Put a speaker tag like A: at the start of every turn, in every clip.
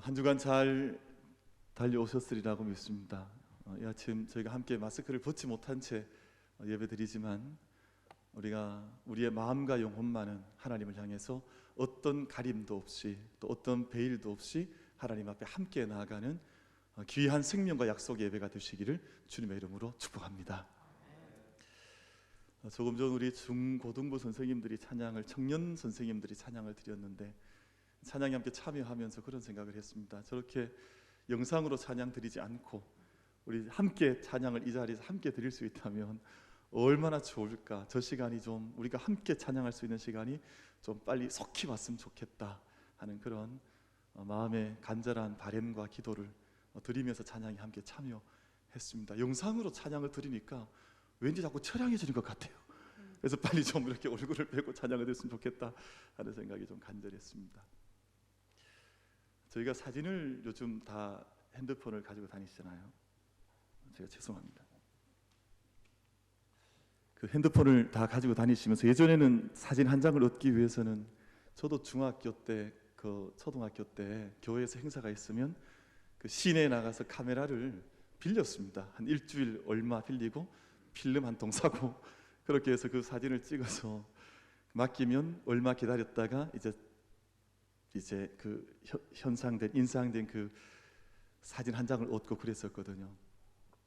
A: 한 주간 잘 달려오셨으리라고 믿습니다. 이 아침 저희가 함께 마스크를 벗지 못한 채 예배드리지만 우리가 우리의 마음과 영혼만은 하나님을 향해서 어떤 가림도 없이 또 어떤 베일도 없이 하나님 앞에 함께 나아가는 귀한 생명과 약속의 예배가 되시기를 주님의 이름으로 축복합니다. 조금 전 우리 중고등부 선생님들이 찬양을, 청년 선생님들이 찬양을 드렸는데 찬양에 함께 참여하면서 그런 생각을 했습니다. 저렇게 영상으로 찬양 드리지 않고 우리 함께 찬양을 이 자리에서 함께 드릴 수 있다면 얼마나 좋을까. 저 시간이 좀 우리가 함께 찬양할 수 있는 시간이 좀 빨리 속히 왔으면 좋겠다 하는 그런 마음의 간절한 바람과 기도를 드리면서 찬양에 함께 참여했습니다. 영상으로 찬양을 드리니까 왠지 자꾸 처량해지는 것 같아요. 그래서 빨리 좀 이렇게 얼굴을 빼고 찬양을 했으면 좋겠다 하는 생각이 좀 간절했습니다. 저희가 사진을 요즘 다 핸드폰을 가지고 다니시잖아요. 제가 죄송합니다. 그 핸드폰을 다 가지고 다니시면서 예전에는 사진 한 장을 얻기 위해서는 저도 중학교 때, 초등학교 때 교회에서 행사가 있으면 그 시내에 나가서 카메라를 빌렸습니다. 한 일주일 얼마 빌리고 필름 한 통 사고 그렇게 해서 그 사진을 찍어서 맡기면 얼마 기다렸다가 이제 그 인상된 그 사진 한 장을 얻고 그랬었거든요.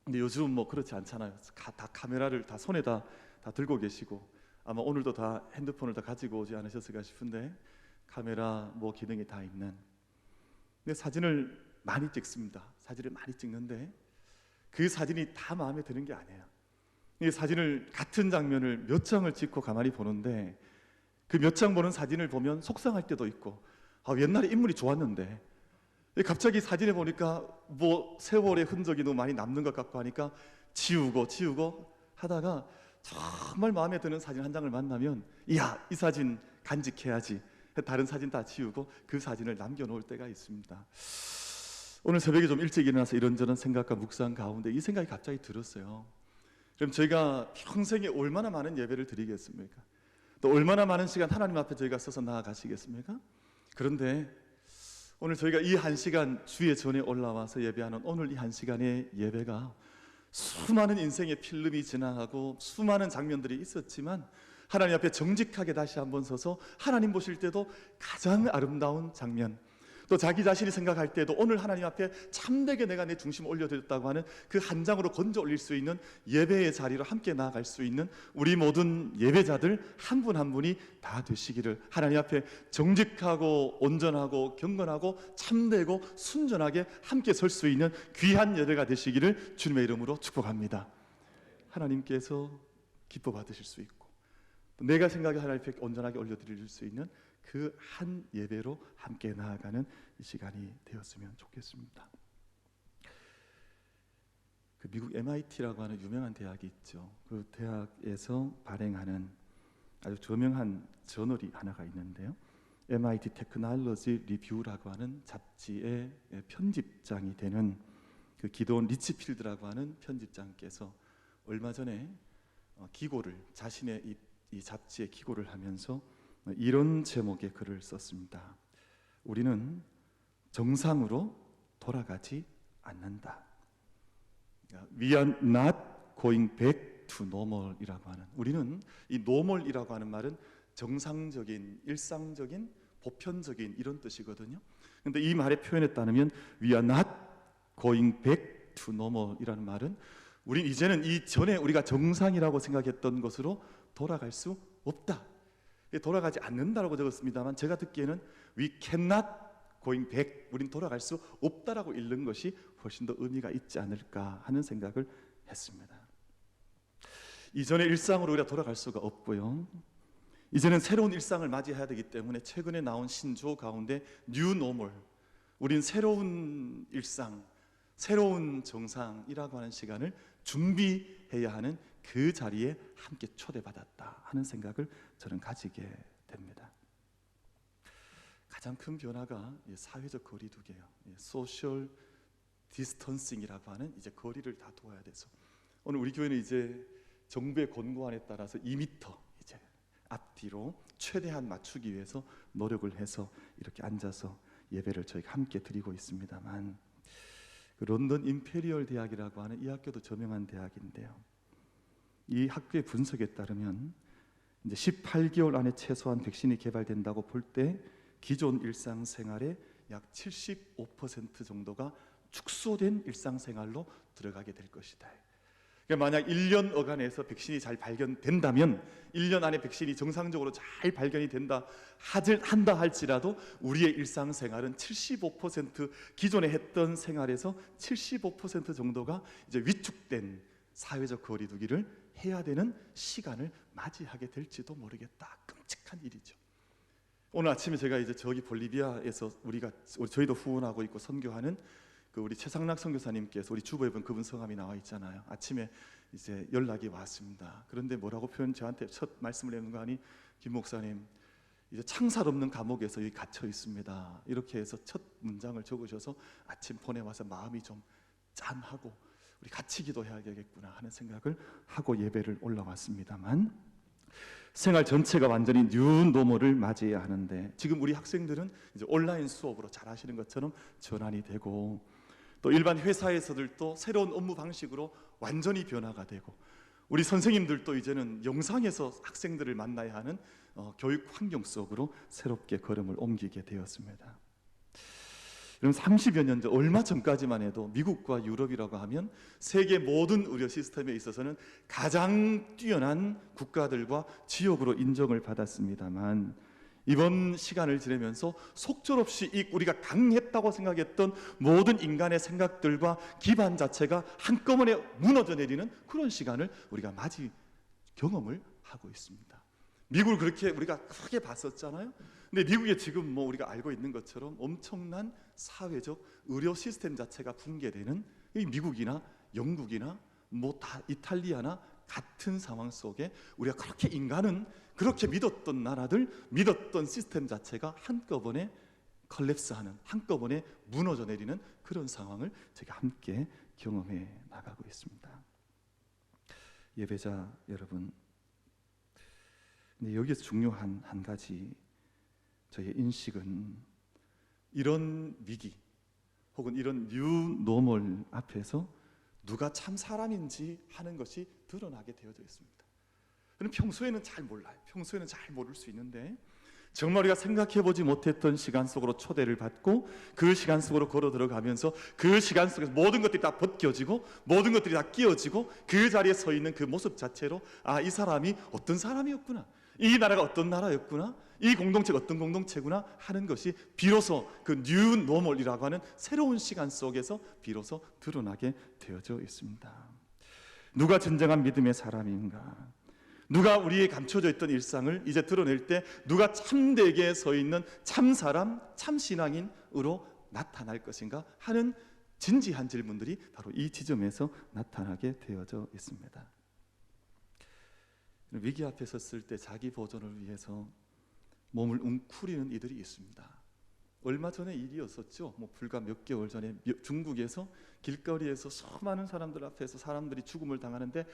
A: 근데 요즘 뭐 그렇지 않잖아요. 다 카메라를 다 손에다 다 들고 계시고 아마 오늘도 다 핸드폰을 다 가지고 오지 않으셨을까 싶은데 카메라 뭐 기능이 다 있는. 근데 사진을 많이 찍습니다. 사진을 많이 찍는데 그 사진이 다 마음에 드는 게 아니에요. 이 사진을 같은 장면을 몇 장을 찍고 가만히 보는데 그 몇 장 보는 사진을 보면 속상할 때도 있고 옛날에 인물이 좋았는데 갑자기 사진에 보니까 뭐 세월의 흔적이 너무 많이 남는 것 같고 하니까 지우고 하다가 정말 마음에 드는 사진 한 장을 만나면 이야, 이 사진 간직해야지. 다른 사진 다 지우고 그 사진을 남겨놓을 때가 있습니다. 오늘 새벽에 좀 일찍 일어나서 이런저런 생각과 묵상 가운데 이 생각이 갑자기 들었어요. 그럼 저희가 평생에 얼마나 많은 예배를 드리겠습니까? 또 얼마나 많은 시간 하나님 앞에 저희가 서서 나아가시겠습니까? 그런데 오늘 저희가 이 한 시간 주의 전에 올라와서 예배하는 오늘 이 한 시간의 예배가 수많은 인생의 필름이 지나가고 수많은 장면들이 있었지만 하나님 앞에 정직하게 다시 한번 서서 하나님 보실 때도 가장 아름다운 장면, 또 자기 자신이 생각할 때도 오늘 하나님 앞에 참되게 내가 내 중심을 올려드렸다고 하는 그 한 장으로 건져 올릴 수 있는 예배의 자리로 함께 나아갈 수 있는 우리 모든 예배자들 한 분 한 분이 다 되시기를, 하나님 앞에 정직하고 온전하고 경건하고 참되고 순전하게 함께 설 수 있는 귀한 예배가 되시기를 주님의 이름으로 축복합니다. 하나님께서 기뻐 받으실 수 있고 내가 생각에 하나님 앞에 온전하게 올려드릴 수 있는 그 한 예배로 함께 나아가는 이 시간이 되었으면 좋겠습니다. 그 미국 MIT라고 하는 유명한 대학이 있죠. 그 대학에서 발행하는 아주 저명한 저널이 하나가 있는데요. MIT 테크놀로지 리뷰라고 하는 잡지의 편집장이 되는 그 기도원 리치필드라고 하는 편집장께서 얼마 전에 자신의 이 잡지에 기고를 하면서 이런 제목의 글을 썼습니다. 우리는 정상으로 돌아가지 않는다. We are not going back to normal 이라고 하는, 우리는 이 normal이라고 하는 말은 정상적인, 일상적인, 보편적인 이런 뜻이거든요. 그런데 이 말의 표현에 따르면 We are not going back to normal 이라는 말은 우린 이제는 이전에 우리가 정상이라고 생각했던 것으로 돌아갈 수 없다, 돌아가지 않는다라고 적었습니다만 제가 듣기에는 We cannot going back, 우린 돌아갈 수 없다라고 읽는 것이 훨씬 더 의미가 있지 않을까 하는 생각을 했습니다. 이전의 일상으로 우리가 돌아갈 수가 없고요, 이제는 새로운 일상을 맞이해야 되기 때문에 최근에 나온 신조어 가운데 New Normal, 우린 새로운 일상, 새로운 정상이라고 하는 시간을 준비해야 하는 그 자리에 함께 초대받았다 하는 생각을 저는 가지게 됩니다. 가장 큰 변화가 사회적 거리두기예요. 소셜 디스턴싱이라고 하는 이제 거리를 다 두어야 돼서 오늘 우리 교회는 이제 정부의 권고안에 따라서 2m 이제 앞뒤로 최대한 맞추기 위해서 노력을 해서 이렇게 앉아서 예배를 저희가 함께 드리고 있습니다만, 그 런던 임페리얼 대학이라고 하는 이 학교도 저명한 대학인데요, 이 학교의 분석에 따르면 이제 18개월 안에 최소한 백신이 개발된다고 볼 때 기존 일상생활의 약 75% 정도가 축소된 일상생활로 들어가게 될 것이다. 그러니까 만약 1년 어간에서 백신이 잘 발견된다면 1년 안에 백신이 정상적으로 잘 발견이 한다 할지라도 우리의 일상생활은 75% 기존에 했던 생활에서 75% 정도가 이제 위축된 사회적 거리두기를 해야 되는 시간을 맞이하게 될지도 모르겠다. 끔찍한 일이죠. 오늘 아침에 제가 이제 저기 볼리비아에서 저희도 후원하고 있고 선교하는 그 우리 최상락 선교사님께서, 우리 주보에 그분 성함이 나와 있잖아요. 아침에 이제 연락이 왔습니다. 그런데 뭐라고 저한테 첫 말씀을 내는 거 아니, 김 목사님 이제 창살 없는 감옥에서 여기 갇혀 있습니다. 이렇게 해서 첫 문장을 적으셔서 아침 보내와서 마음이 좀 짠하고 우리 같이 기도해야 되겠구나 하는 생각을 하고 예배를 올라왔습니다만, 생활 전체가 완전히 뉴노멀을 맞이해야 하는데 지금 우리 학생들은 이제 온라인 수업으로 잘 하시는 것처럼 전환이 되고, 또 일반 회사에서들도 새로운 업무 방식으로 완전히 변화가 되고, 우리 선생님들도 이제는 영상에서 학생들을 만나야 하는 교육 환경 속으로 새롭게 걸음을 옮기게 되었습니다. 그럼 30여 년 전, 얼마 전까지만 해도 미국과 유럽이라고 하면 세계 모든 의료 시스템에 있어서는 가장 뛰어난 국가들과 지역으로 인정을 받았습니다만, 이번 시간을 지내면서 속절없이 우리가 강했다고 생각했던 모든 인간의 생각들과 기반 자체가 한꺼번에 무너져 내리는 그런 시간을 우리가 경험을 하고 있습니다. 미국을 그렇게 우리가 크게 봤었잖아요. 근데 미국에 지금 우리가 알고 있는 것처럼 엄청난 사회적 의료 시스템 자체가 붕괴되는, 이 미국이나 영국이나 다 이탈리아나 같은 상황 속에 우리가 그렇게 인간은 그렇게 믿었던 나라들, 믿었던 시스템 자체가 한꺼번에 컬랩스하는, 한꺼번에 무너져 내리는 그런 상황을 제가 함께 경험해 나가고 있습니다. 예배자 여러분, 근데 여기서 중요한 한 가지 저의 인식은, 이런 위기 혹은 이런 뉴노멀 앞에서 누가 참 사람인지 하는 것이 드러나게 되어져 있습니다. 저는 평소에는 잘 몰라요. 평소에는 잘 모를 수 있는데, 정말 우리가 생각해보지 못했던 시간 속으로 초대를 받고 그 시간 속으로 걸어 들어가면서 그 시간 속에서 모든 것들이 다 벗겨지고 모든 것들이 다 끼어지고 그 자리에 서 있는 그 모습 자체로, 이 사람이 어떤 사람이었구나, 이 나라가 어떤 나라였구나, 이 공동체가 어떤 공동체구나 하는 것이 비로소 그 뉴노멀이라고 하는 새로운 시간 속에서 비로소 드러나게 되어져 있습니다. 누가 진정한 믿음의 사람인가? 누가 우리의 감춰져 있던 일상을 이제 드러낼 때 누가 참되게 서 있는 참사람, 참신앙인으로 나타날 것인가 하는 진지한 질문들이 바로 이 지점에서 나타나게 되어져 있습니다. 위기 앞에 섰을 때 자기 보존을 위해서 몸을 웅크리는 이들이 있습니다. 얼마 전에 일이었었죠. 불과 몇 개월 전에 중국에서 길거리에서 수많은 사람들 앞에서 사람들이 죽음을 당하는데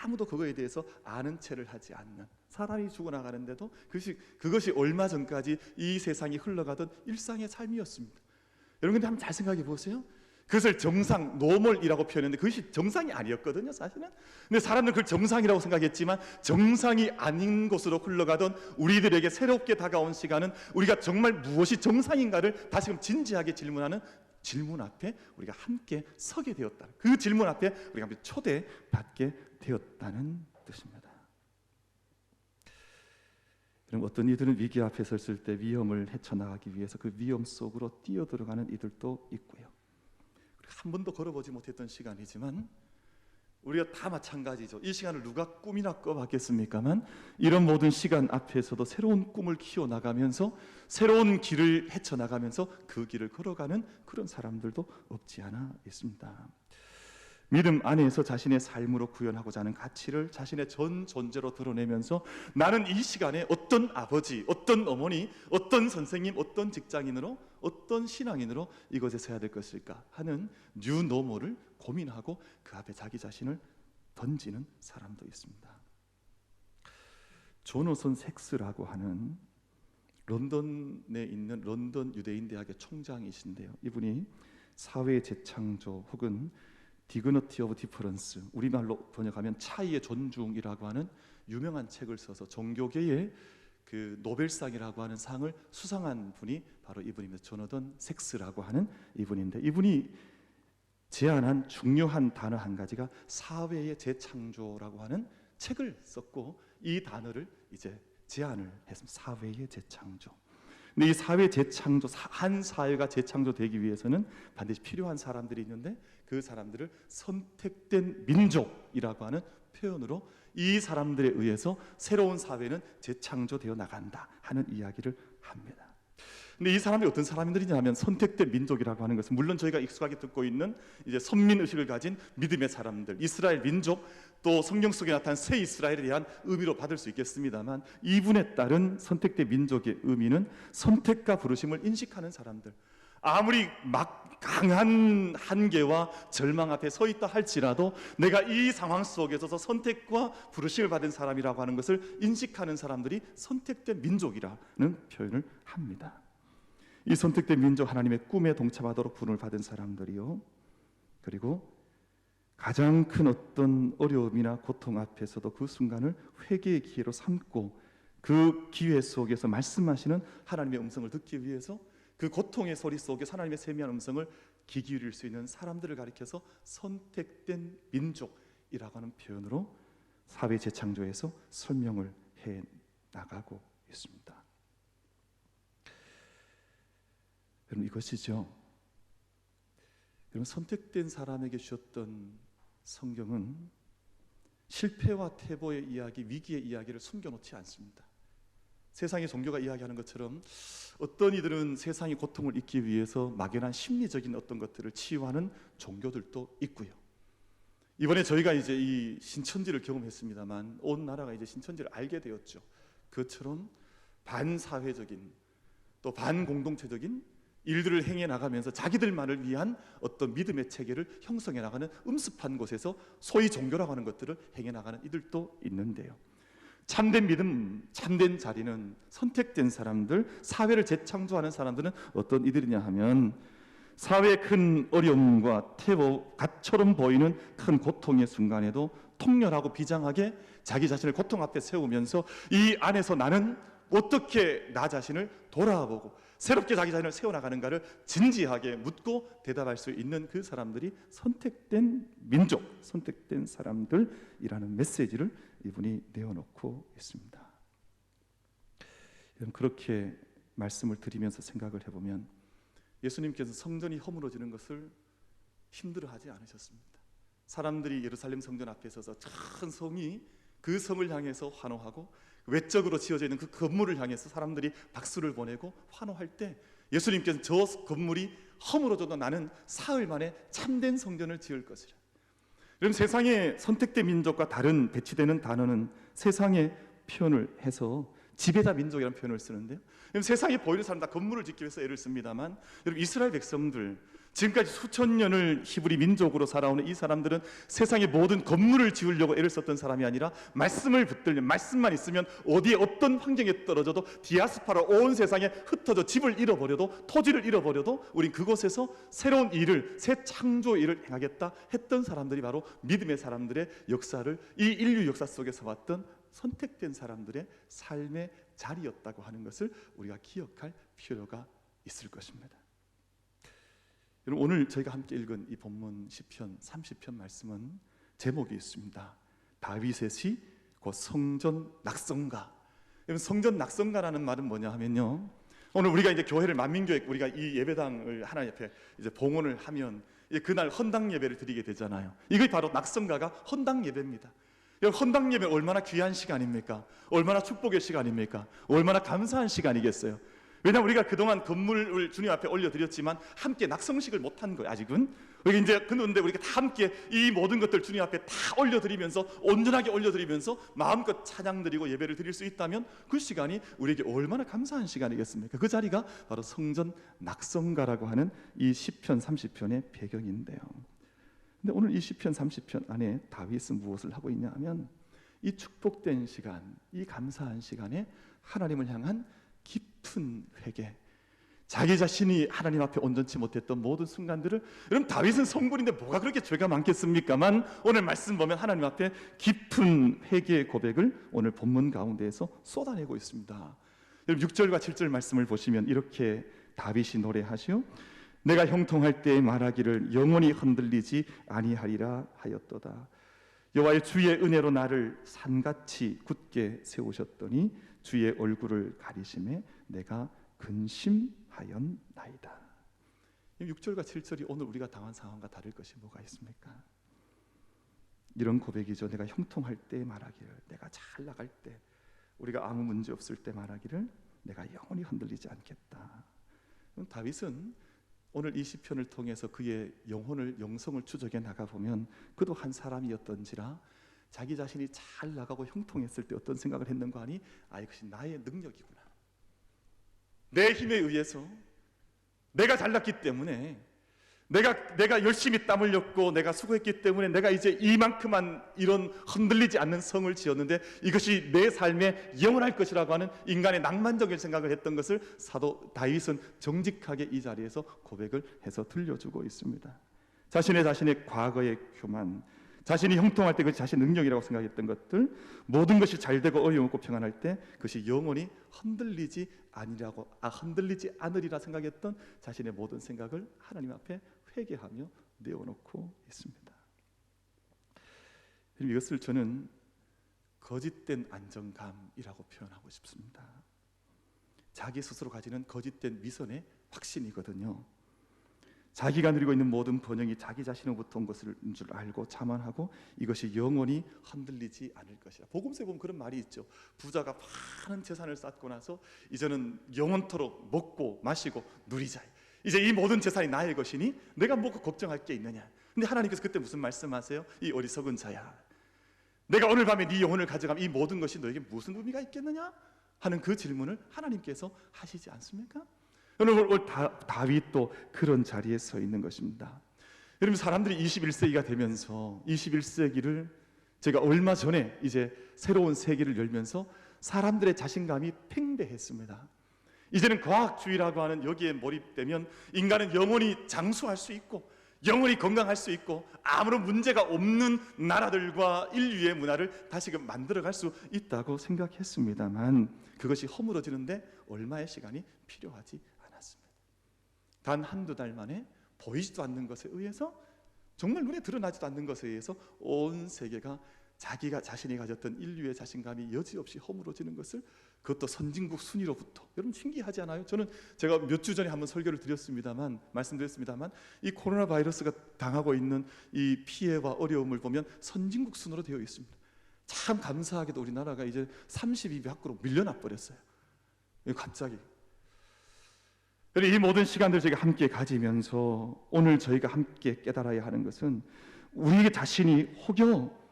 A: 아무도 그거에 대해서 아는 체를 하지 않는, 사람이 죽어나가는데도 그것이 얼마 전까지 이 세상이 흘러가던 일상의 삶이었습니다. 여러분, 근데 한번 잘 생각해 보세요. 그것을 정상, 노멀이라고 표현했는데 그것이 정상이 아니었거든요, 사실은. 근데 사람들은 그걸 정상이라고 생각했지만 정상이 아닌 곳으로 흘러가던 우리들에게 새롭게 다가온 시간은 우리가 정말 무엇이 정상인가를 다시금 진지하게 질문하는 질문 앞에 우리가 함께 서게 되었다. 그 질문 앞에 우리가 함께 초대받게 되었다는 뜻입니다. 그럼 어떤 이들은 위기 앞에 섰을 때 위험을 헤쳐나가기 위해서 그 위험 속으로 뛰어들어가는 이들도 있고요. 한 번도 걸어보지 못했던 시간이지만 우리가 다 마찬가지죠. 이 시간을 누가 꿈이나 꿔봤겠습니까만, 이런 모든 시간 앞에서도 새로운 꿈을 키워나가면서 새로운 길을 헤쳐나가면서 그 길을 걸어가는 그런 사람들도 없지 않아 있습니다. 믿음 안에서 자신의 삶으로 구현하고자 하는 가치를 자신의 전 존재로 드러내면서 나는 이 시간에 어떤 아버지, 어떤 어머니, 어떤 선생님, 어떤 직장인으로, 어떤 신앙인으로 이곳에 서야 될 것일까 하는 뉴노멀을 고민하고 그 앞에 자기 자신을 던지는 사람도 있습니다. 조너선 섹스라고 하는 런던에 있는 런던 유대인 대학의 총장이신데요. 이분이 사회 재창조 혹은 디그니티 오브 디퍼런스, 우리말로 번역하면 차이의 존중이라고 하는 유명한 책을 써서 종교계의 그 노벨상이라고 하는 상을 수상한 분이 바로 이분입니다. 조나단 섹스라고 하는 이분인데, 이분이 제안한 중요한 단어 한 가지가 사회의 재창조라고 하는 책을 썼고, 이 단어를 이제 제안을 했습니다. 사회의 재창조. 근데 이 사회 재창조, 한 사회가 재창조되기 위해서는 반드시 필요한 사람들이 있는데, 그 사람들을 선택된 민족이라고 하는 표현으로 이 사람들에 의해서 새로운 사회는 재창조되어 나간다 하는 이야기를 합니다. 근데 이 사람이 어떤 사람들이냐 하면, 선택된 민족이라고 하는 것은 물론 저희가 익숙하게 듣고 있는 이제 선민 의식을 가진 믿음의 사람들, 이스라엘 민족, 또 성경 속에 나타난 새 이스라엘에 대한 의미로 받을 수 있겠습니다만, 이분에 따른 선택된 민족의 의미는 선택과 부르심을 인식하는 사람들, 아무리 막 강한 한계와 절망 앞에 서 있다 할지라도 내가 이 상황 속에서 선택과 부르심을 받은 사람이라고 하는 것을 인식하는 사람들이 선택된 민족이라는 표현을 합니다. 이 선택된 민족, 하나님의 꿈에 동참하도록 부름을 받은 사람들이요, 그리고 가장 큰 어떤 어려움이나 고통 앞에서도 그 순간을 회개의 기회로 삼고 그 기회 속에서 말씀하시는 하나님의 음성을 듣기 위해서 그 고통의 소리 속에 하나님의 세미한 음성을 귀 기울일 수 있는 사람들을 가리켜서 선택된 민족이라고 하는 표현으로 사회 재창조에서 설명을 해 나가고 있습니다. 여러분, 이것이죠. 여러분, 선택된 사람에게 주셨던 성경은 실패와 퇴보의 이야기, 위기의 이야기를 숨겨놓지 않습니다. 세상의 종교가 이야기하는 것처럼 어떤 이들은 세상의 고통을 잊기 위해서 막연한 심리적인 어떤 것들을 치유하는 종교들도 있고요. 이번에 저희가 이제 이 신천지를 경험했습니다만, 온 나라가 이제 신천지를 알게 되었죠. 그처럼 반사회적인 또 반공동체적인 일들을 행해 나가면서 자기들만을 위한 어떤 믿음의 체계를 형성해 나가는 음습한 곳에서 소위 종교라고 하는 것들을 행해 나가는 이들도 있는데요. 참된 믿음, 참된 자리는 선택된 사람들, 사회를 재창조하는 사람들은 어떤 이들이냐 하면, 사회의 큰 어려움과 태보처럼 보이는 큰 고통의 순간에도 통렬하고 비장하게 자기 자신을 고통 앞에 세우면서 이 안에서 나는 어떻게 나 자신을 돌아보고 새롭게 자기 자신을 세워나가는가를 진지하게 묻고 대답할 수 있는 그 사람들이 선택된 민족, 선택된 사람들이라는 메시지를 이분이 내어놓고 있습니다. 그렇게 말씀을 드리면서 생각을 해보면, 예수님께서 성전이 허물어지는 것을 힘들어하지 않으셨습니다. 사람들이 예루살렘 성전 앞에 서서 큰 성이 그 성을 향해서 환호하고 외적으로 지어져 있는 그 건물을 향해서 사람들이 박수를 보내고 환호할 때, 예수님께서 저 건물이 허물어져도 나는 사흘 만에 참된 성전을 지을 것이라. 그럼 세상의 선택된 민족과 다른 배치되는 단어는 세상의 표현을 해서 지배자 민족이라는 표현을 쓰는데요, 세상에 보이는 사람 다 건물을 짓기 위해서 애를 씁니다만, 여러분, 이스라엘 백성들, 지금까지 수천 년을 히브리 민족으로 살아오는 이 사람들은 세상의 모든 건물을 지으려고 애를 썼던 사람이 아니라, 말씀을 붙들면, 말씀만 있으면 어디에 어떤 환경에 떨어져도 디아스파라 온 세상에 흩어져 집을 잃어버려도, 토지를 잃어버려도 우린 그곳에서 새로운 일을, 새 창조 일을 행하겠다 했던 사람들이 바로 믿음의 사람들의 역사를, 이 인류 역사 속에서 왔던 선택된 사람들의 삶의 자리였다고 하는 것을 우리가 기억할 필요가 있을 것입니다. 여러분, 오늘 저희가 함께 읽은 이 본문 시편 30편 말씀은 제목이 있습니다. 다윗의 시, 곧 성전 낙성가. 여러분, 성전 낙성가라는 말은 뭐냐 하면요, 오늘 우리가 이제 교회를 만민교회, 우리가 이 예배당을 하나님 앞에 이제 봉헌을 하면 그날 헌당 예배를 드리게 되잖아요. 이게 바로 낙성가가 헌당 예배입니다. 헌당 예배 얼마나 귀한 시간입니까? 얼마나 축복의 시간입니까? 얼마나 감사한 시간이겠어요? 왜냐하면 우리가 그동안 건물을 주님 앞에 올려드렸지만 함께 낙성식을 못한 거예요. 아직은. 그런데 우리가 다 함께 이 모든 것들 주님 앞에 다 올려드리면서, 온전하게 올려드리면서 마음껏 찬양 드리고 예배를 드릴 수 있다면 그 시간이 우리에게 얼마나 감사한 시간이겠습니까? 그 자리가 바로 성전 낙성가라고 하는 이 시편 30편의 배경인데요. 근데 오늘 이 시편 30편 안에 다윗은 무엇을 하고 있냐 하면, 이 축복된 시간, 이 감사한 시간에 하나님을 향한 깊은 회개, 자기 자신이 하나님 앞에 온전치 못했던 모든 순간들을, 여러분 다윗은 성불인데 뭐가 그렇게 죄가 많겠습니까만 오늘 말씀 보면 하나님 앞에 깊은 회개의 고백을 오늘 본문 가운데에서 쏟아내고 있습니다. 여러분 6절과 7절 말씀을 보시면 이렇게 다윗이 노래하시오. 내가 형통할 때에 말하기를 영원히 흔들리지 아니하리라 하였도다. 여호와의 주의 은혜로 나를 산같이 굳게 세우셨더니 주의 얼굴을 가리심에 내가 근심하였나이다. 6절과 7절이 오늘 우리가 당한 상황과 다를 것이 뭐가 있습니까? 이런 고백이죠. 내가 형통할 때 말하기를, 내가 잘 나갈 때, 우리가 아무 문제 없을 때 말하기를 내가 영원히 흔들리지 않겠다. 다윗은 오늘 이 시편을 통해서 그의 영성을 추적해 나가보면 그도 한 사람이었던지라 자기 자신이 잘 나가고 형통했을 때 어떤 생각을 했는가 하니, 이것이 나의 능력이구나, 내 힘에 의해서 내가 잘났기 때문에, 내가 열심히 땀 흘렸고 내가 수고했기 때문에 내가 이제 이만큼만 이런 흔들리지 않는 성을 지었는데 이것이 내 삶에 영원할 것이라고 하는 인간의 낭만적인 생각을 했던 것을 사도 다윗은 정직하게 이 자리에서 고백을 해서 들려주고 있습니다. 자신의 과거의 교만, 자신이 형통할 때 그 자신 능력이라고 생각했던 것들, 모든 것이 잘되고 어려움 없고 평안할 때 그것이 영원히 흔들리지 않으리라 생각했던 자신의 모든 생각을 하나님 앞에 회개하며 내어놓고 있습니다. 이것을 저는 거짓된 안정감이라고 표현하고 싶습니다. 자기 스스로 가지는 거짓된 미선의 확신이거든요. 자기가 누리고 있는 모든 번영이 자기 자신으로부터 온 것인 줄 알고 자만하고 이것이 영원히 흔들리지 않을 것이라. 복음서에 보면 그런 말이 있죠. 부자가 많은 재산을 쌓고 나서 이제는 영원토록 먹고 마시고 누리자, 이제 이 모든 재산이 나의 것이니 내가 뭐가 걱정할 게 있느냐. 근데 하나님께서 그때 무슨 말씀하세요? 이 어리석은 자야, 내가 오늘 밤에 네 영혼을 가져가면 이 모든 것이 너에게 무슨 의미가 있겠느냐 하는 그 질문을 하나님께서 하시지 않습니까? 오늘 다윗도 그런 자리에 서 있는 것입니다. 여러분, 사람들이 21세기가 되면서 21세기를 제가 얼마 전에 이제 새로운 세기를 열면서 사람들의 자신감이 팽배했습니다. 이제는 과학주의라고 하는 여기에 몰입되면 인간은 영원히 장수할 수 있고 영원히 건강할 수 있고 아무런 문제가 없는 나라들과 인류의 문화를 다시금 만들어갈 수 있다고 생각했습니다만 그것이 허물어지는데 얼마의 시간이 필요하지 않았습니다. 단 한두 달 만에 보이지도 않는 것에 의해서, 정말 눈에 드러나지도 않는 것에 의해서 온 세계가 자신이 가졌던 인류의 자신감이 여지없이 허물어지는 것을, 그것도 선진국 순위로부터. 여러분 신기하지 않아요? 제가 몇 주 전에 한번 설교를 말씀드렸습니다만 이 코로나 바이러스가 당하고 있는 이 피해와 어려움을 보면 선진국 순으로 되어 있습니다. 참 감사하게도 우리나라가 이제 30위 밖으로 밀려나 버렸어요. 갑자기. 이 모든 시간들 저희가 함께 가지면서 오늘 저희가 함께 깨달아야 하는 것은, 우리 자신이 혹여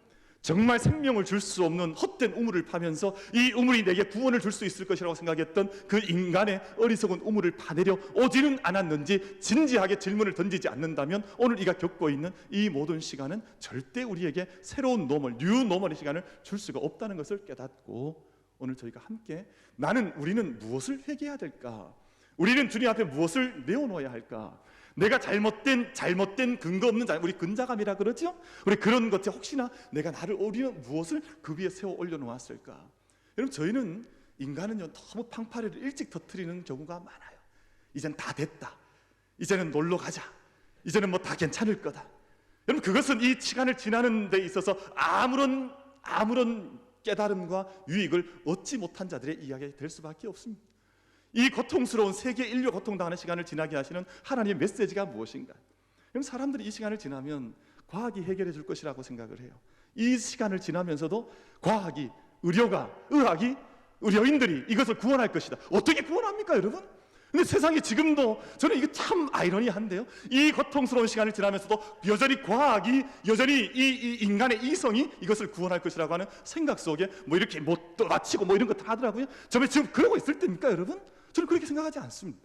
A: 정말 생명을 줄 수 없는 헛된 우물을 파면서 이 우물이 내게 구원을 줄 수 있을 것이라고 생각했던 그 인간의 어리석은 우물을 파내려 오지는 않았는지 진지하게 질문을 던지지 않는다면 오늘 이가 겪고 있는 이 모든 시간은 절대 우리에게 새로운 뉴 노멀의 시간을 줄 수가 없다는 것을 깨닫고, 오늘 저희가 함께 우리는 무엇을 회개해야 될까? 우리는 주님 앞에 무엇을 내어놓아야 할까? 내가 잘못된 근거 없는 우리 근자감이라 그러죠? 우리 그런 것에 혹시나 우리는 무엇을 그 위에 세워 올려놓았을까? 여러분, 저희는 인간은요 너무 팡파리를 일찍 터뜨리는 경우가 많아요. 이젠 다 됐다, 이제는 놀러 가자, 이제는 뭐 다 괜찮을 거다. 여러분, 그것은 이 시간을 지나는 데 있어서 아무런 깨달음과 유익을 얻지 못한 자들의 이야기가 될 수밖에 없습니다. 이 고통스러운 세계 인류 고통당하는 시간을 지나게 하시는 하나님의 메시지가 무엇인가? 그럼 사람들이 이 시간을 지나면 과학이 해결해 줄 것이라고 생각을 해요. 이 시간을 지나면서도 과학이, 의학이, 의료인들이 이것을 구원할 것이다. 어떻게 구원합니까, 여러분? 근데 세상에 지금도, 저는 이게 참 아이러니한데요, 이 고통스러운 시간을 지나면서도 여전히 과학이, 여전히 이 인간의 이성이 이것을 구원할 것이라고 하는 생각 속에 이렇게 또 맞히고 이런 거 다 하더라고요. 저는 지금 그러고 있을 때입니까, 여러분? 저는 그렇게 생각하지 않습니다.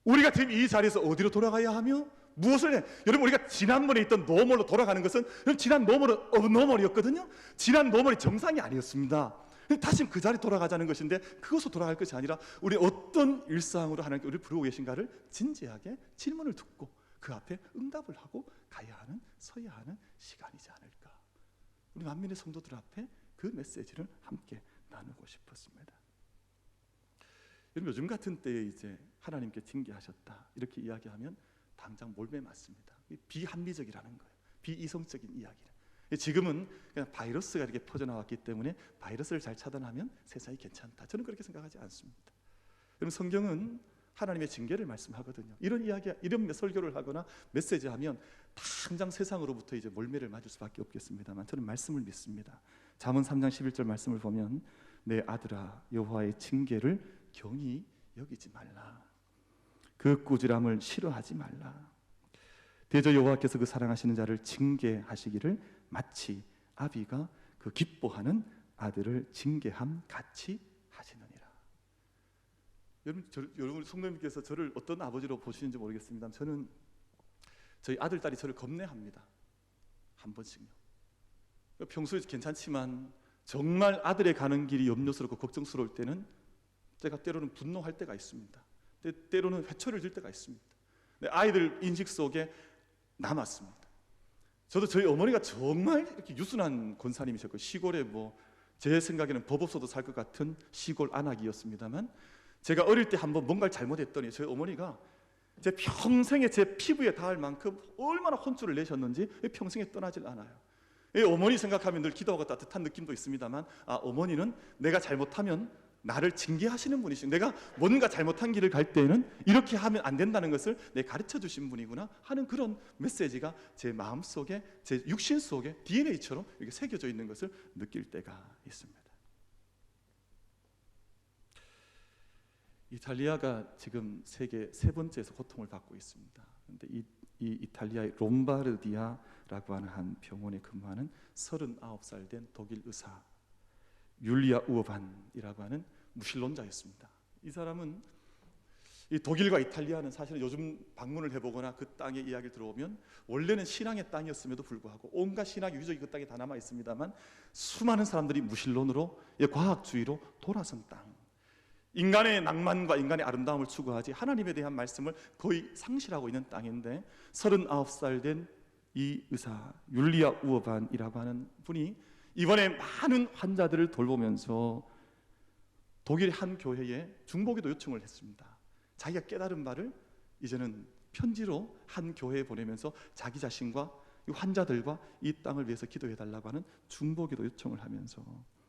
A: 우리가 지금 이 자리에서 어디로 돌아가야 하며 무엇을 해? 여러분, 우리가 지난번에 있던 노멀로 돌아가는 것은 지난 노멀은 어브노멀이었거든요. 지난 노멀이 정상이 아니었습니다. 다시 그 자리에 돌아가자는 것인데 그것으로 돌아갈 것이 아니라 우리 어떤 일상으로 하나님께 우리를 부르고 계신가를 진지하게 질문을 듣고 그 앞에 응답을 하고 가야 하는, 서야 하는 시간이지 않을까. 우리 만민의 성도들 앞에 그 메시지를 함께 나누고 싶었습니다. 여러분, 요즘 같은 때에 이제 하나님께 징계하셨다 이렇게 이야기하면 당장 몰매 맞습니다. 비합리적이라는 거예요. 비이성적인 이야기를. 지금은 그냥 바이러스가 이렇게 퍼져나왔기 때문에 바이러스를 잘 차단하면 세상이 괜찮다. 저는 그렇게 생각하지 않습니다. 여러분, 성경은 하나님의 징계를 말씀하거든요. 이런 이야기, 이런 설교를 하거나 메시지하면 당장 세상으로부터 이제 몰매를 맞을 수밖에 없겠습니다만 저는 말씀을 믿습니다. 잠언 3장 11절 말씀을 보면 내 아들아 여호와의 징계를 경히 여기지 말라. 그 꾸지람을 싫어하지 말라. 대저 여호와께서 그 사랑하시는 자를 징계하시기를 마치 아비가 그 기뻐하는 아들을 징계함 같이 하시느니라. 여러분 성도님께서 저를 어떤 아버지로 보시는지 모르겠습니다. 저는 저희 아들 딸이 저를 겁내합니다. 한 번씩요. 평소에 괜찮지만 정말 아들의 가는 길이 염려스럽고 걱정스러울 때는 제가 때로는 분노할 때가 있습니다. 때로는 회초리를 들 때가 있습니다. 아이들 인식 속에 남았습니다. 저도 저희 어머니가 정말 이렇게 유순한 권사님이셨고 시골에 제 생각에는 법 없어도 살 것 같은 시골 안악이었습니다만 제가 어릴 때 한번 뭔가를 잘못했더니 저희 어머니가 제 평생에 제 피부에 닿을 만큼 얼마나 혼쭐을 내셨는지 평생에 떠나질 않아요. 어머니 생각하면 늘 기도하고 따뜻한 느낌도 있습니다만 어머니는 내가 잘못하면 나를 징계하시는 분이시고 내가 뭔가 잘못한 길을 갈 때는 이렇게 하면 안 된다는 것을 가르쳐 주신 분이구나 하는 그런 메시지가 제 마음속에 제 육신 속에 DNA처럼 이렇게 새겨져 있는 것을 느낄 때가 있습니다. 이탈리아가 지금 세계 세 번째에서 고통을 받고 있습니다. 그런데 이 이탈리아의 롬바르디아라고 하는 한 병원에 근무하는 39살 된 독일 의사 율리아 우어반이라고 하는 무신론자였습니다. 이 사람은 이 독일과 이탈리아는 사실은 요즘 방문을 해보거나 그 땅의 이야기를 들어보면 원래는 신앙의 땅이었음에도 불구하고 온갖 신학의 유적이 그 땅에 다 남아 있습니다만 수많은 사람들이 무신론으로 과학주의로 돌아선 땅, 인간의 낭만과 인간의 아름다움을 추구하지 하나님에 대한 말씀을 거의 상실하고 있는 땅인데 39살 된 이 의사 율리아 우어반이라고 하는 분이 이번에 많은 환자들을 돌보면서 독일 한 교회에 중보기도 요청을 했습니다. 자기가 깨달은 바를 이제는 편지로 한 교회에 보내면서 자기 자신과 이 환자들과 이 땅을 위해서 기도해달라고 하는 중보기도 요청을 하면서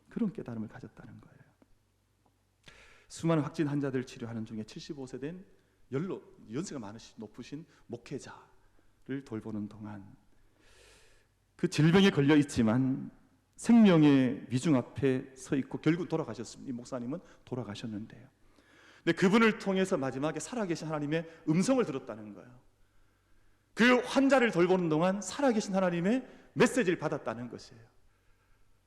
A: 그런 깨달음을 가졌다는 거예요. 수많은 확진 환자들을 치료하는 중에 75세 된 연세가 높으신 목회자를 돌보는 동안 그 질병에 걸려 있지만 생명의 위중 앞에 서 있고 결국 돌아가셨습니다. 이 목사님은 돌아가셨는데요. 근데 그분을 통해서 마지막에 살아계신 하나님의 음성을 들었다는 거예요. 그 환자를 돌보는 동안 살아계신 하나님의 메시지를 받았다는 것이에요.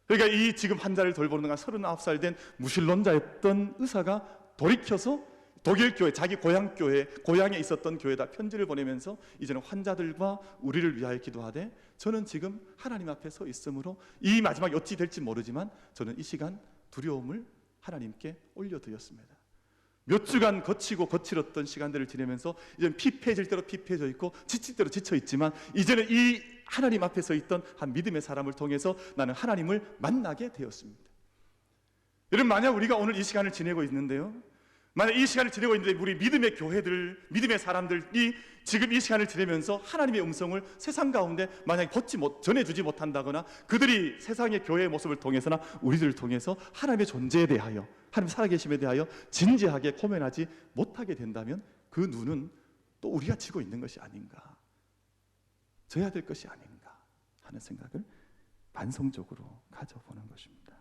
A: 그러니까 이 지금 환자를 돌보는 동안 39살 된 무신론자였던 의사가 돌이켜서 독일 교회, 자기 고향 교회, 고향에 있었던 교회에다 편지를 보내면서 이제는 환자들과 우리를 위하여 기도하되 저는 지금 하나님 앞에 서 있으므로 이 마지막이 어찌 될지 모르지만 저는 이 시간 두려움을 하나님께 올려드렸습니다. 몇 주간 거치고 거칠었던 시간들을 지내면서 이제는 피폐해질 대로 피폐해져 있고 지칠 대로 지쳐 있지만 이제는 이 하나님 앞에 서 있던 한 믿음의 사람을 통해서 나는 하나님을 만나게 되었습니다. 여러분, 만약 우리가 오늘 이 시간을 지내고 있는데요, 만약 이 시간을 지내고 있는데 우리 믿음의 교회들, 믿음의 사람들이 지금 이 시간을 지내면서 하나님의 음성을 세상 가운데 만약 전해주지 못한다거나 그들이 세상의 교회의 모습을 통해서나 우리들을 통해서 하나님의 존재에 대하여, 하나님 살아계심에 대하여 진지하게 고민하지 못하게 된다면 그 눈은 또 우리가 지고 있는 것이 아닌가, 져야 될 것이 아닌가 하는 생각을 반성적으로 가져보는 것입니다.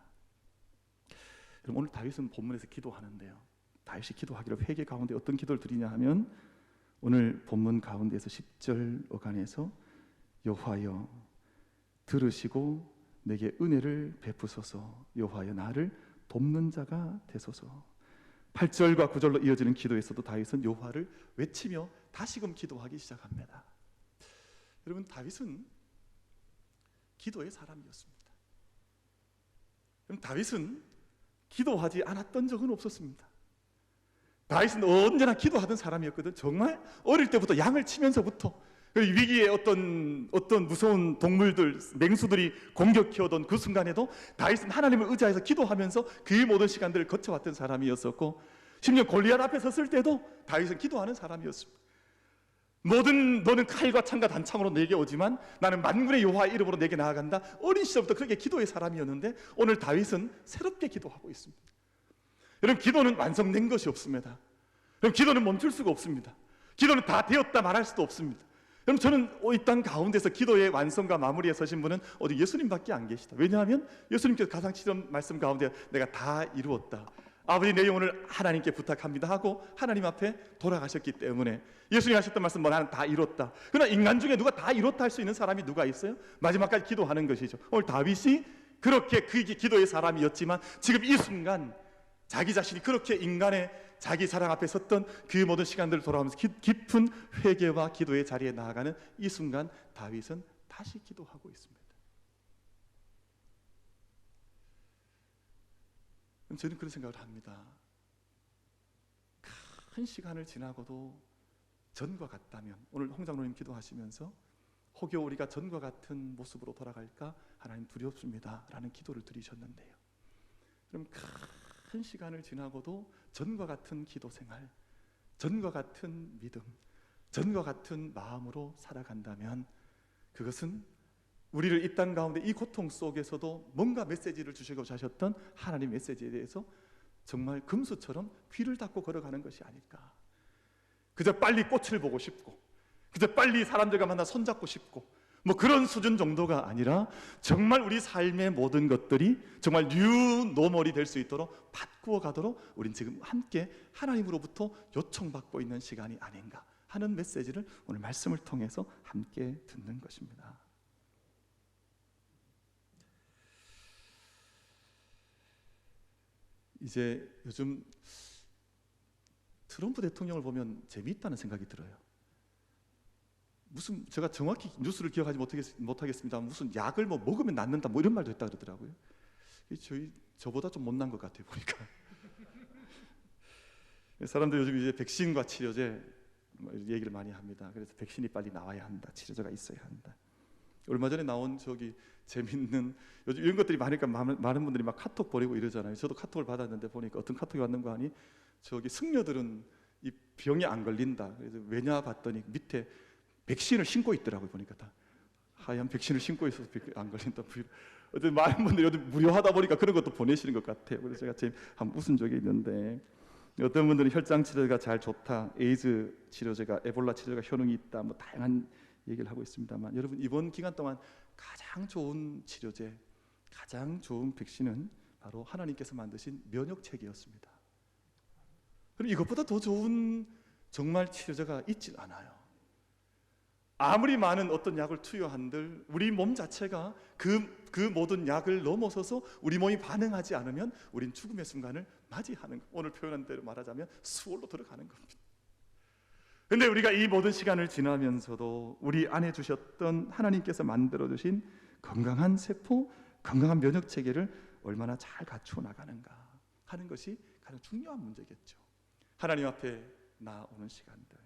A: 여러분, 오늘 다윗은 본문에서 기도하는데요, 다윗이 기도하기로 회개 가운데 어떤 기도를 드리냐 하면 오늘 본문 가운데에서 10절 어간에서 여호와여 들으시고 내게 은혜를 베푸소서, 여호와여 나를 돕는 자가 되소서. 8절과 9절로 이어지는 기도에서도 다윗은 여호와를 외치며 다시금 기도하기 시작합니다. 여러분, 다윗은 기도의 사람이었습니다. 다윗은 기도하지 않았던 적은 없었습니다. 다윗은 언제나 기도하던 사람이었거든. 정말 어릴 때부터 양을 치면서부터 위기에 어떤 무서운 동물들, 맹수들이 공격해오던 그 순간에도 다윗은 하나님을 의지해서 기도하면서 그 모든 시간들을 거쳐왔던 사람이었었고, 심지어 골리앗 앞에 섰을 때도 다윗은 기도하는 사람이었습니다. 너는 칼과 창과 단창으로 내게 오지만 나는 만군의 여호와의 이름으로 내게 나아간다. 어린 시절부터 그렇게 기도의 사람이었는데 오늘 다윗은 새롭게 기도하고 있습니다. 여러분, 기도는 완성된 것이 없습니다. 여러분, 기도는 멈출 수가 없습니다. 기도는 다 되었다 말할 수도 없습니다. 여러분, 저는 이 땅 가운데서 기도의 완성과 마무리에 서신 분은 오직 예수님밖에 안 계시다. 왜냐하면 예수님께서 가장 치던 말씀 가운데 내가 다 이루었다, 아버지 내 영혼을 하나님께 부탁합니다 하고 하나님 앞에 돌아가셨기 때문에 예수님이 하셨던 말씀, 나는 다 이뤘다. 그러나 인간 중에 누가 다 이뤘다 할 수 있는 사람이 누가 있어요? 마지막까지 기도하는 것이죠. 오늘 다윗이 그렇게 그 기도의 사람이었지만 지금 이 순간 자기 자신이 그렇게 인간의 자기 사랑 앞에 섰던 그 모든 시간들을 돌아가면서 깊은 회개와 기도의 자리에 나아가는 이 순간 다윗은 다시 기도하고 있습니다. 저는 그런 생각을 합니다. 큰 시간을 지나고도 전과 같다면, 오늘 홍장로님 기도하시면서 혹여 우리가 전과 같은 모습으로 돌아갈까 하나님 두렵습니다 라는 기도를 드리셨는데요, 그럼 큰 시간을 지나고도 전과 같은 기도 생활, 전과 같은 믿음, 전과 같은 마음으로 살아간다면 그것은 우리를 이 땅 가운데 이 고통 속에서도 뭔가 메시지를 주시고자 하셨던 하나님 메시지에 대해서 정말 금수처럼 귀를 닫고 걸어가는 것이 아닐까. 그저 빨리 꽃을 보고 싶고, 그저 빨리 사람들과 만나 손잡고 싶고, 뭐 그런 수준 정도가 아니라 정말 우리 삶의 모든 것들이 정말 뉴 노멀이 될 수 있도록 바꾸어 가도록 우린 지금 함께 하나님으로부터 요청받고 있는 시간이 아닌가 하는 메시지를 오늘 말씀을 통해서 함께 듣는 것입니다. 이제 요즘 트럼프 대통령을 보면 재미있다는 생각이 들어요. 무슨, 제가 정확히 뉴스를 기억하지 못하겠습니다. 무슨 약을 뭐 먹으면 낫는다 뭐 이런 말도 했다 그러더라고요. 저보다 좀 못난 것 같아요 보니까. 사람들 요즘 이제 백신과 치료제 얘기를 많이 합니다. 그래서 백신이 빨리 나와야 한다, 치료제가 있어야 한다. 얼마 전에 나온 재밌는, 요즘 이런 것들이 많으니까 많은 분들이 막 카톡 보내고 이러잖아요. 저도 카톡을 받았는데 보니까 어떤 카톡이 왔는 거 아니? 승려들은 이 병에 안 걸린다. 그래서 왜냐 봤더니 밑에 백신을 신고 있더라고요. 보니까 다 하얀 백신을 신고 있어서 안 걸린다. 어떤 많은 분들이 무료하다 보니까 그런 것도 보내시는 것 같아요. 그래서 제가 한번 웃은 적이 있는데, 어떤 분들은 혈장 치료제가 잘 좋다, 에이즈 치료제가, 에볼라 치료제가 효능이 있다, 뭐 다양한 얘기를 하고 있습니다만, 여러분 이번 기간 동안 가장 좋은 치료제, 가장 좋은 백신은 바로 하나님께서 만드신 면역체계였습니다. 그럼 이것보다 더 좋은 정말 치료제가 있진 않아요. 아무리 많은 어떤 약을 투여한들 우리 몸 자체가 그 모든 약을 넘어서서 우리 몸이 반응하지 않으면 우린 죽음의 순간을 맞이하는 것, 오늘 표현한 대로 말하자면 수월로 들어가는 겁니다. 그런데 우리가 이 모든 시간을 지나면서도 우리 안에 주셨던 하나님께서 만들어주신 건강한 세포, 건강한 면역체계를 얼마나 잘 갖추어 나가는가 하는 것이 가장 중요한 문제겠죠. 하나님 앞에 나오는 시간들,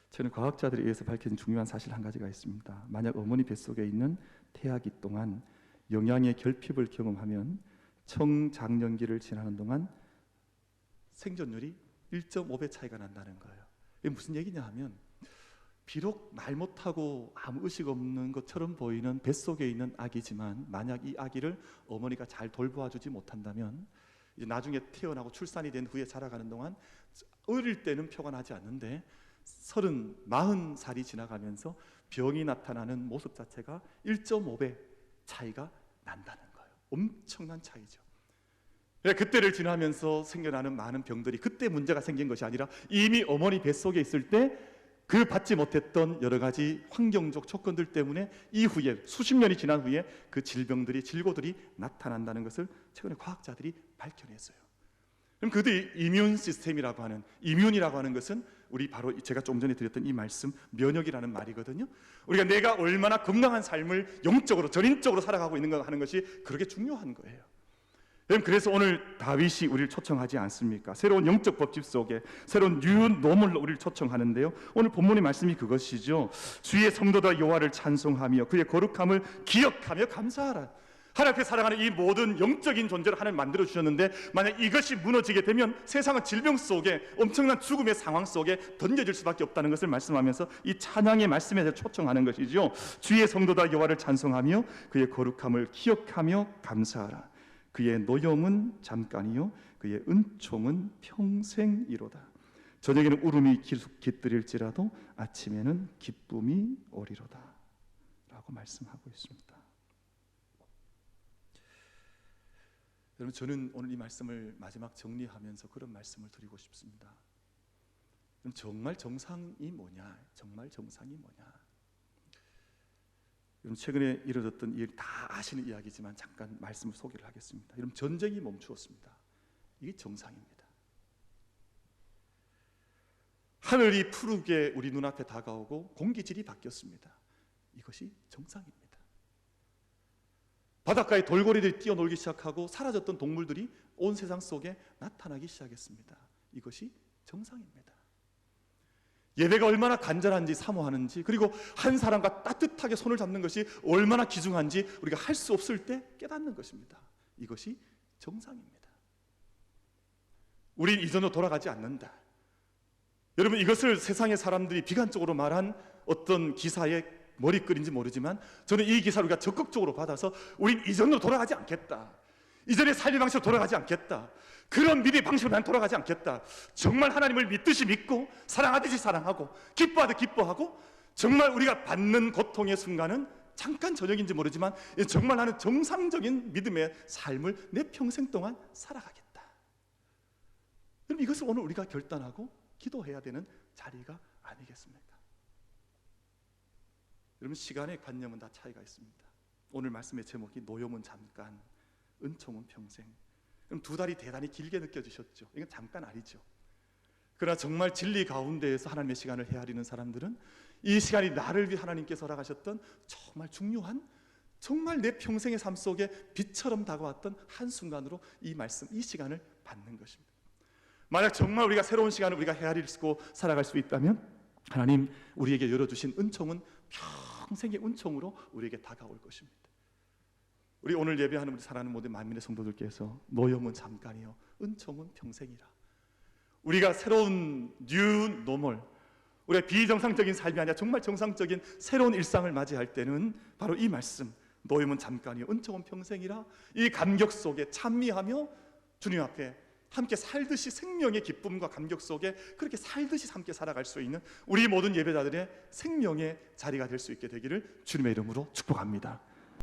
A: 저는 과학자들에 의해서 밝혀진 중요한 사실 한 가지가 있습니다. 만약 어머니 뱃속에 있는 태아기 동안 영양의 결핍을 경험하면 청장년기를 지나는 동안 생존율이 1.5배 차이가 난다는 거예요. 이게 무슨 얘기냐 하면, 비록 말 못하고 아무 의식 없는 것처럼 보이는 뱃속에 있는 아기지만 만약 이 아기를 어머니가 잘 돌보아주지 못한다면 이제 나중에 태어나고 출산이 된 후에 자라가는 동안 어릴 때는 표가 나지 않는데 40살이 지나가면서 병이 나타나는 모습 자체가 1.5배 차이가 난다는 거예요. 엄청난 차이죠. 그때를 지나면서 생겨나는 많은 병들이 그때 문제가 생긴 것이 아니라 이미 어머니 뱃속에 있을 때 그 받지 못했던 여러 가지 환경적 조건들 때문에 이후에 수십 년이 지난 후에 그 질병들이, 질고들이 나타난다는 것을 최근에 과학자들이 밝혀냈어요. 그럼 그들이 이뮨 시스템이라고 하는, 이뮨이라고 하는 것은 우리 바로 제가 좀 전에 드렸던 이 말씀 면역이라는 말이거든요. 우리가 내가 얼마나 건강한 삶을 영적으로, 전인적으로 살아가고 있는가 하는 것이 그렇게 중요한 거예요. 여러분, 그래서 오늘 다윗이 우리를 초청하지 않습니까? 새로운 영적 법칙 속에 새로운 뉴 노멀로 우리를 초청하는데요, 오늘 본문의 말씀이 그것이죠. 주의 성도다 여호와를 찬송하며 그의 거룩함을 기억하며 감사하라. 하나님 앞에 살아가는 이 모든 영적인 존재를 하나님 만들어 주셨는데, 만약 이것이 무너지게 되면 세상은 질병 속에, 엄청난 죽음의 상황 속에 던져질 수밖에 없다는 것을 말씀하면서 이 찬양의 말씀에 대해 초청하는 것이죠. 주의 성도다 여호와를 찬송하며 그의 거룩함을 기억하며 감사하라. 그의 노염은 잠깐이요 그의 은총은 평생이로다. 저녁에는 울음이 깃들일지라도 아침에는 기쁨이 오리로다 라고 말씀하고 있습니다. 여러분, 저는 오늘 이 말씀을 마지막 정리하면서 그런 말씀을 드리고 싶습니다. 그럼 정말 정상이 뭐냐? 정말 정상이 뭐냐? 여러분, 최근에 이루어졌던 일 다 아시는 이야기지만 잠깐 말씀을 소개를 하겠습니다. 여러분, 전쟁이 멈추었습니다. 이게 정상입니다. 하늘이 푸르게 우리 눈앞에 다가오고 공기질이 바뀌었습니다. 이것이 정상입니다. 바닷가에 돌고래들이 뛰어놀기 시작하고 사라졌던 동물들이 온 세상 속에 나타나기 시작했습니다. 이것이 정상입니다. 예배가 얼마나 간절한지 사모하는지, 그리고 한 사람과 따뜻하게 손을 잡는 것이 얼마나 귀중한지 우리가 할 수 없을 때 깨닫는 것입니다. 이것이 정상입니다. 우린 이전으로 돌아가지 않는다. 여러분, 이것을 세상의 사람들이 비관적으로 말한 어떤 기사에 머리글인지 모르지만, 저는 이 기사를 우리가 적극적으로 받아서 우린 이전으로 돌아가지 않겠다. 이전의 삶의 방식으로 돌아가지 않겠다. 그런 믿음의 방식으로 난 돌아가지 않겠다. 정말 하나님을 믿듯이 믿고 사랑하듯이 사랑하고 기뻐하듯 기뻐하고, 정말 우리가 받는 고통의 순간은 잠깐 저녁인지 모르지만 정말 나는 정상적인 믿음의 삶을 내 평생 동안 살아가겠다. 그럼 이것을 오늘 우리가 결단하고 기도해야 되는 자리가 아니겠습니까? 여러분, 시간의 관념은 다 차이가 있습니다. 오늘 말씀의 제목이 노염은 잠깐, 은총은 평생. 그럼 두 달이 대단히 길게 느껴지셨죠? 이건 잠깐 아니죠. 그러나 정말 진리 가운데에서 하나님의 시간을 헤아리는 사람들은 이 시간이 나를 위해 하나님께서 허락하셨던 정말 중요한, 정말 내 평생의 삶 속에 빛처럼 다가왔던 한순간으로 이 말씀, 이 시간을 받는 것입니다. 만약 정말 우리가 새로운 시간을 우리가 헤아리고 살아갈 수 있다면 하나님 우리에게 열어주신 은총은 평생의 은총으로 우리에게 다가올 것입니다. 우리 오늘 예배하는 우리 사랑하는 모든 만민의 성도들께서 노염은 잠깐이요 은총은 평생이라, 우리가 새로운 뉴 노멀, 우리가 비정상적인 삶이 아니라 정말 정상적인 새로운 일상을 맞이할 때는 바로 이 말씀, 노염은 잠깐이요 은총은 평생이라, 이 감격 속에 찬미하며 주님 앞에 함께 살듯이 생명의 기쁨과 감격 속에 그렇게 살듯이 함께 살아갈 수 있는 우리 모든 예배자들의 생명의 자리가 될 수 있게 되기를 주님의 이름으로 축복합니다.